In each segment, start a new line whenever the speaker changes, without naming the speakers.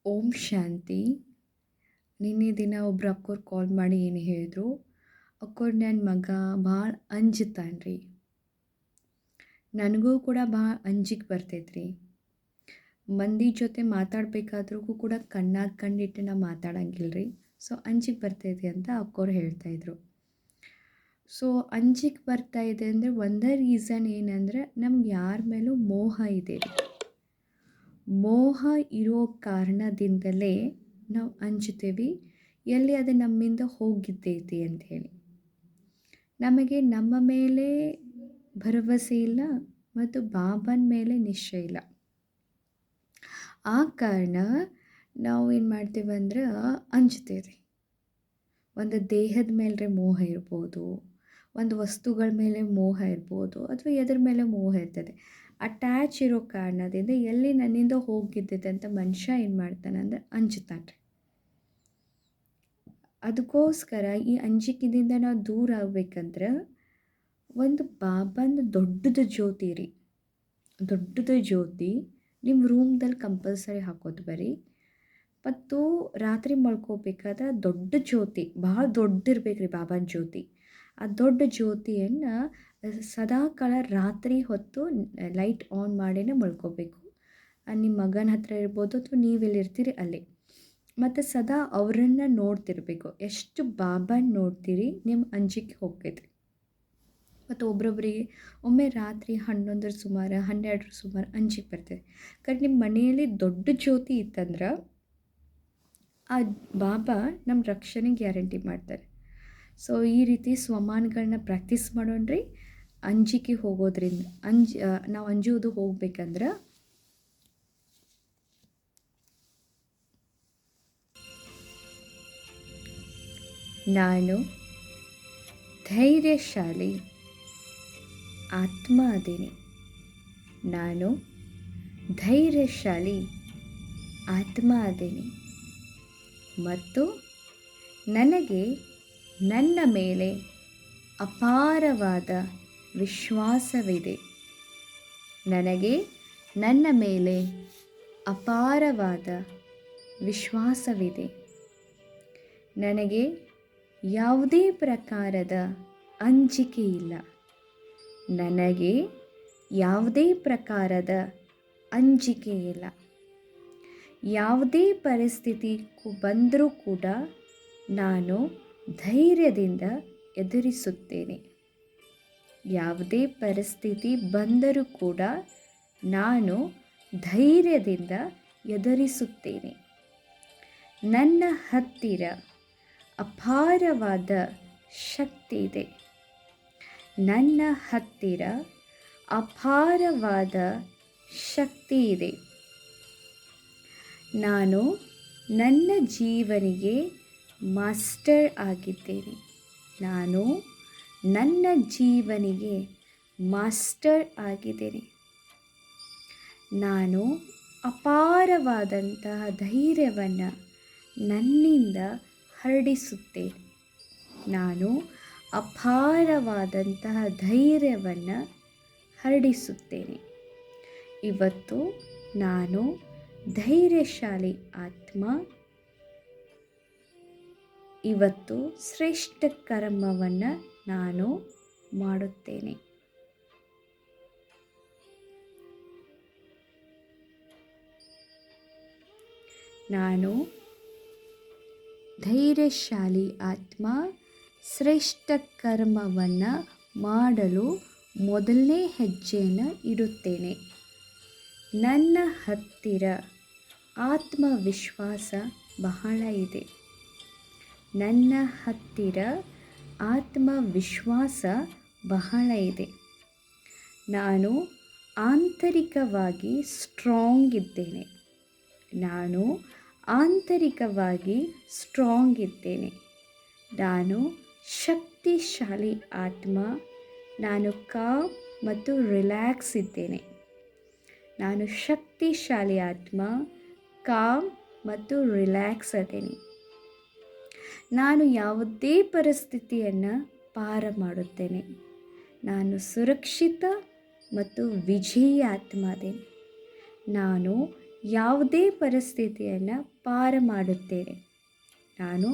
ಓಂ ಶಾಂತಿ. ನಿನ್ನೆ ದಿನ ಒಬ್ರು ಅಕ್ಕೋರು ಕಾಲ್ ಮಾಡಿ ಏನು ಹೇಳಿದ್ರು, ಅಕ್ಕೋರು ನನ್ನ ಮಗ ಭಾಳ ಅಂಜುತ್ತಾನ್ರಿ. ನನಗೂ ಕೂಡ ಭಾಳ ಅಂಜಿಕೆ ಬರ್ತೈತ್ರಿ. ಮಂದಿ ಜೊತೆ ಮಾತಾಡಬೇಕಾದ್ರೂ ಕೂಡ ಕಣ್ಣಾಗ ಕಣ್ಣಿಟ್ಟು ನಾ ಮಾತಾಡಂಗಿಲ್ಲ ರೀ. ಸೊ ಅಂಜಿಕೆ ಬರ್ತೈತಿ ಅಂತ ಅಕ್ಕೋರು ಹೇಳ್ತಾಯಿದ್ರು. ಸೊ ಅಂಜಿಕೆ ಬರ್ತಾ ಇದೆ ಅಂದರೆ ಒಂದೇ ರೀಸನ್ ಏನಂದ್ರೆ ನಮ್ಗೆ ಯಾರ ಮೇಲೂ ಮೋಹ ಇದೆ ರೀ. ಮೋಹ ಇರೋ ಕಾರಣದಿಂದಲೇ ನಾವು ಅಂಜುತ್ತೇವೆ, ಎಲ್ಲಿ ಅದು ನಮ್ಮಿಂದ ಹೋಗಿದ್ದೈತಿ ಅಂಥೇಳಿ. ನಮಗೆ ನಮ್ಮ ಮೇಲೆ ಭರವಸೆ ಇಲ್ಲ ಮತ್ತು ಬಾಬನ ಮೇಲೆ ನಿಶ್ಚಯ ಇಲ್ಲ. ಆ ಕಾರಣ ನಾವು ಏನು ಮಾಡ್ತೇವೆ ಅಂದ್ರೆ ಅಂಜ್ತೇವೆ. ಒಂದು ದೇಹದ ಮೇಲೆ ಮೋಹ ಇರ್ಬೋದು, ಒಂದು ವಸ್ತುಗಳ ಮೇಲೆ ಮೋಹ ಇರ್ಬೋದು, ಅಥವಾ ಎದ್ರ ಮೇಲೆ ಮೋಹ ಇರ್ತದೆ. ಅಟ್ಯಾಚ್ ಇರೋ ಕಾರಣದಿಂದ ಎಲ್ಲಿ ನನ್ನಿಂದ ಹೋಗಿದ್ದೈತೆ ಅಂತ ಮನುಷ್ಯ ಏನು ಮಾಡ್ತಾನೆ ಅಂದರೆ ಅಂಜುತ್ತಾನೆ. ಅದಕ್ಕೋಸ್ಕರ ಈ ಅಂಜಿಕೆಯಿಂದ ನಾವು ದೂರ ಆಗಬೇಕಂದ್ರೆ ಒಂದು ಬಾಬಂದು ದೊಡ್ಡದು ಜ್ಯೋತಿ ರೀ. ದೊಡ್ಡದು ಜ್ಯೋತಿ ನಿಮ್ಮ ರೂಮ್ದಲ್ಲಿ ಕಂಪಲ್ಸರಿ ಹಾಕೋದು ಬರೀ. ಮತ್ತು ರಾತ್ರಿ ಮಲ್ಕೋಬೇಕಾದ್ರೆ ದೊಡ್ಡ ಜ್ಯೋತಿ, ಭಾಳ ದೊಡ್ಡದಿರ್ಬೇಕು ರೀ ಬಾಬನ ಜ್ಯೋತಿ. ಆ ದೊಡ್ಡ ಜ್ಯೋತಿಯನ್ನು ಸದಾಕಾಲ ರಾತ್ರಿ ಹೊತ್ತು ಲೈಟ್ ಆನ್ ಮಾಡಿನೇ ಮಲ್ಕೋಬೇಕು. ನಿಮ್ಮ ಮಗನ ಹತ್ರ ಇರ್ಬೋದು ಅಥವಾ ನೀವೆಲ್ಲಿರ್ತೀರಿ ಅಲ್ಲಿ. ಮತ್ತು ಸದಾ ಅವರನ್ನು ನೋಡ್ತಿರ್ಬೇಕು. ಎಷ್ಟು ಬಾಬನ ನೋಡ್ತೀರಿ ನಿಮ್ಮ ಅಂಜಿಕೆ ಹೋಗ್ತೈತಿ. ಮತ್ತು ಒಬ್ಬೊಬ್ಬರಿಗೆ ಒಮ್ಮೆ ರಾತ್ರಿ 11 ಸುಮಾರು 12 ಸುಮಾರು ಅಂಜಿಕೆ ಬರ್ತದೆ. ಯಾಕಂದ್ರೆ ನಿಮ್ಮ ಮನೆಯಲ್ಲಿ ದೊಡ್ಡ ಜ್ಯೋತಿ ಇತ್ತಂದ್ರೆ ಆ ಬಾಬಾ ನಮ್ಮ ರಕ್ಷಣೆ ಗ್ಯಾರಂಟಿ ಮಾಡ್ತಾರೆ. ಸೊ ಈ ರೀತಿ ಸ್ವಮಾನಗಳನ್ನ ಪ್ರಾಕ್ಟೀಸ್ ಮಾಡೋಣ್ರಿ. ಅಂಜಿಕೆ ಹೋಗೋದ್ರಿಂದ ನಾವು ಅಂಜುವುದು ಹೋಗ್ಬೇಕಂದ್ರೆ ನಾನು ಧೈರ್ಯಶಾಲಿ ಆತ್ಮ ಅದೇನೆ. ನಾನು ಧೈರ್ಯಶಾಲಿ ಆತ್ಮ ಅದೇನೆ ಮತ್ತು ನನಗೆ ನನ್ನ ಮೇಲೆ ಅಪಾರವಾದ ವಿಶ್ವಾಸವಿದೆ. ನನಗೆ ನನ್ನ ಮೇಲೆ ಅಪಾರವಾದ ವಿಶ್ವಾಸವಿದೆ. ನನಗೆ ಯಾವುದೇ ಪ್ರಕಾರದ ಅಂಜಿಕೆ ಇಲ್ಲ. ನನಗೆ ಯಾವುದೇ ಪ್ರಕಾರದ ಅಂಜಿಕೆ ಇಲ್ಲ. ಯಾವುದೇ ಪರಿಸ್ಥಿತಿ ಬಂದರೂ ಕೂಡ ನಾನು ಧೈರ್ಯದಿಂದ ಎದುರಿಸುತ್ತೇನೆ. ಯಾವುದೇ ಪರಿಸ್ಥಿತಿ ಬಂದರೂ ಕೂಡ ನಾನು ಧೈರ್ಯದಿಂದ ಎದುರಿಸುತ್ತೇನೆ. ನನ್ನ ಹತ್ತಿರ ಅಪಾರವಾದ ಶಕ್ತಿ ಇದೆ. ನನ್ನ ಹತ್ತಿರ ಅಪಾರವಾದ ಶಕ್ತಿ ಇದೆ. ನಾನು ನನ್ನ ಜೀವನಿಗೆ ಮಾಸ್ಟರ್ ಆಗಿದ್ದೇನೆ. ನಾನು ನನ್ನ ಜೀವನಿಗೆ ಮಾಸ್ಟರ್ ಆಗಿದ್ದೇನೆ. ನಾನು ಅಪಾರವಾದಂತಹ ಧೈರ್ಯವನ್ನು ನನ್ನಿಂದ ಹರಡಿಸುತ್ತೇನೆ. ನಾನು ಅಪಾರವಾದಂತಹ ಧೈರ್ಯವನ್ನು ಹರಡಿಸುತ್ತೇನೆ. ಇವತ್ತು ನಾನು ಧೈರ್ಯಶಾಲಿ ಆತ್ಮ. ಇವತ್ತು ಶ್ರೇಷ್ಠ ಕರ್ಮವನ್ನು ನಾನು ಮಾಡುತ್ತೇನೆ. ನಾನು ಧೈರ್ಯಶಾಲಿ ಆತ್ಮ. ಶ್ರೇಷ್ಠ ಕರ್ಮವನ್ನು ಮಾಡಲು ಮೊದಲನೇ ಹೆಜ್ಜೆಯನ್ನು ಇಡುತ್ತೇನೆ. ನನ್ನ ಹತ್ತಿರ ಆತ್ಮವಿಶ್ವಾಸ ಬಹಳ ಇದೆ. ನನ್ನ ಹತ್ತಿರ ಆತ್ಮವಿಶ್ವಾಸ ಬಹಳ ಇದೆ. ನಾನು ಆಂತರಿಕವಾಗಿ ಸ್ಟ್ರಾಂಗ್ ಇದ್ದೇನೆ. ನಾನು ಆಂತರಿಕವಾಗಿ ಸ್ಟ್ರಾಂಗ್ ಇದ್ದೇನೆ. ನಾನು ಶಕ್ತಿಶಾಲಿ ಆತ್ಮ. ನಾನು ಕಾಮ್ ಮತ್ತು ರಿಲ್ಯಾಕ್ಸ್ ಇದ್ದೇನೆ. ನಾನು ಶಕ್ತಿಶಾಲಿ ಆತ್ಮ, ಕಾಮ್ ಮತ್ತು ರಿಲ್ಯಾಕ್ಸ್ ಅದೇನೆ. ನಾನು ಯಾವುದೇ ಪರಿಸ್ಥಿತಿಯನ್ನು ಪಾರ ಮಾಡುತ್ತೇನೆ. ನಾನು ಸುರಕ್ಷಿತ ಮತ್ತು ವಿಜಯಿ ಆತ್ಮ ಅದೇನೆ. ನಾನು ಯಾವುದೇ ಪರಿಸ್ಥಿತಿಯನ್ನು ಪಾರ ಮಾಡುತ್ತೇನೆ. ನಾನು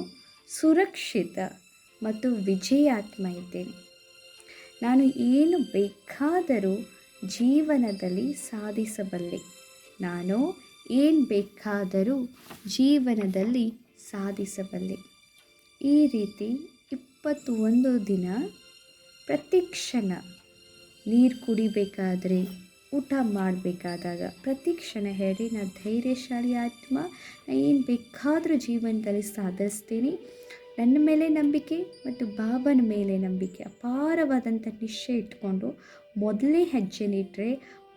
ಸುರಕ್ಷಿತ ಮತ್ತು ವಿಜಯಾತ್ಮ ಇದ್ದೇನೆ. ನಾನು ಏನು ಬೇಕಾದರೂ ಜೀವನದಲ್ಲಿ ಸಾಧಿಸಬಲ್ಲೆ. ನಾನು ಏನು ಬೇಕಾದರೂ ಜೀವನದಲ್ಲಿ ಸಾಧಿಸಬಲ್ಲೆ. ಈ ರೀತಿ 21 ದಿನ ಪ್ರತಿ ಕ್ಷಣ ನೀರು ಕುಡಿಬೇಕಾದ್ರೆ, ಊಟ ಮಾಡಬೇಕಾದಾಗ ಪ್ರತಿ ಕ್ಷಣ ಹೇಳಿ, ನಾನು ಧೈರ್ಯಶಾಲಿ ಆತ್ಮ, ನಾನು ಏನು ಬೇಕಾದರೂ ಜೀವನದಲ್ಲಿ ಸಾಧಿಸ್ತೀನಿ. ನನ್ನ ಮೇಲೆ ನಂಬಿಕೆ ಮತ್ತು ಬಾಬನ ಮೇಲೆ ನಂಬಿಕೆ, ಅಪಾರವಾದಂಥ ನಿಶ್ಚಯ ಇಟ್ಕೊಂಡು ಮೊದಲನೇ ಹೆಜ್ಜೆನಿಟ್ಟರೆ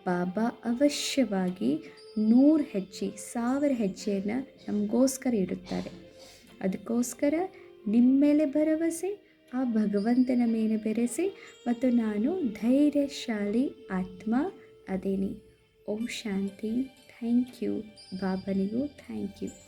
ಬಾಬಾ ಅವಶ್ಯವಾಗಿ 100 ಹೆಜ್ಜೆ 1000 ಹೆಜ್ಜೆಯನ್ನು ನಮಗೋಸ್ಕರ ಇಡುತ್ತಾರೆ. ಅದಕ್ಕೋಸ್ಕರ ನಿಮ್ಮ ಮೇಲೆ ಭರವಸೆ, ಆ ಭಗವಂತನ ಮೇಲೆ ಬೆರೆಸಿ, ಮತ್ತು ನಾನು ಧೈರ್ಯಶಾಲಿ ಆತ್ಮ ಅದೇನಿ. ಓಂ ಶಾಂತಿ. Thank you. ಬಾಬನಿಗೂ ಥ್ಯಾಂಕ್ ಯು.